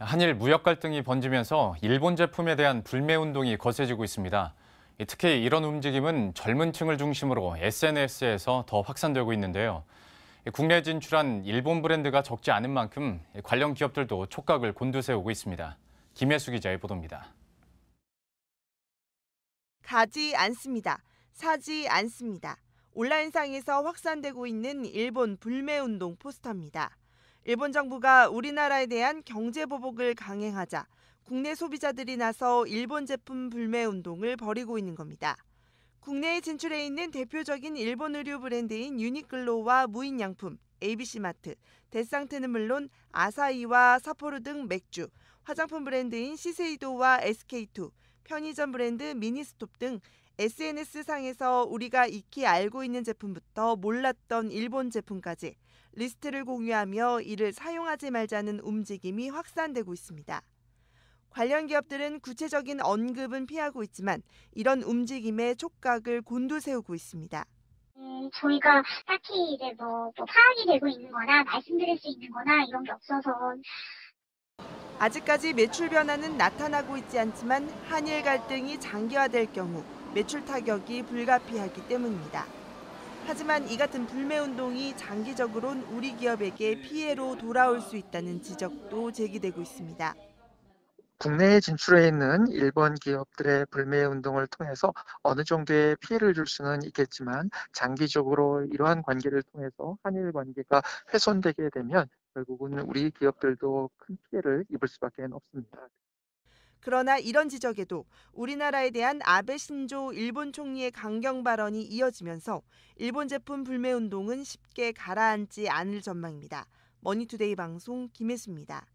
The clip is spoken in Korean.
한일 무역 갈등이 번지면서 일본 제품에 대한 불매 운동이 거세지고 있습니다. 특히 이런 움직임은 젊은 층을 중심으로 SNS에서 더 확산되고 있는데요. 국내 진출한 일본 브랜드가 적지 않은 만큼 관련 기업들도 촉각을 곤두세우고 있습니다. 김혜수 기자의 보도입니다. 가지 않습니다. 사지 않습니다. 온라인상에서 확산되고 있는 일본 불매운동 포스터입니다. 일본 정부가 우리나라에 대한 경제 보복을 강행하자 국내 소비자들이 나서 일본 제품 불매운동을 벌이고 있는 겁니다. 국내에 진출해 있는 대표적인 일본 의류 브랜드인 유니클로와 무인양품, ABC마트, 데상트는 물론 아사히와 사포르 등 맥주, 화장품 브랜드인 시세이도와 SK2, 편의점 브랜드 미니스톱 등 SNS상에서 우리가 익히 알고 있는 제품부터 몰랐던 일본 제품까지 리스트를 공유하며 이를 사용하지 말자는 움직임이 확산되고 있습니다. 관련 기업들은 구체적인 언급은 피하고 있지만 이런 움직임에 촉각을 곤두세우고 있습니다. 저희가 딱히 이제 뭐 파악이 되고 있는 거나 말씀드릴 수 있는 거나 이런 게 없어서. 아직까지 매출 변화는 나타나고 있지 않지만 한일 갈등이 장기화될 경우 매출 타격이 불가피하기 때문입니다. 하지만 이 같은 불매운동이 장기적으론 우리 기업에게 피해로 돌아올 수 있다는 지적도 제기되고 있습니다. 국내에 진출해 있는 일본 기업들의 불매 운동을 통해서 어느 정도의 피해를 줄 수는 있겠지만 장기적으로 이러한 관계를 통해서 한일 관계가 훼손되게 되면 결국은 우리 기업들도 큰 피해를 입을 수밖에 없습니다. 그러나 이런 지적에도 우리나라에 대한 아베 신조 일본 총리의 강경 발언이 이어지면서 일본 제품 불매 운동은 쉽게 가라앉지 않을 전망입니다. 머니투데이 방송 김혜수입니다.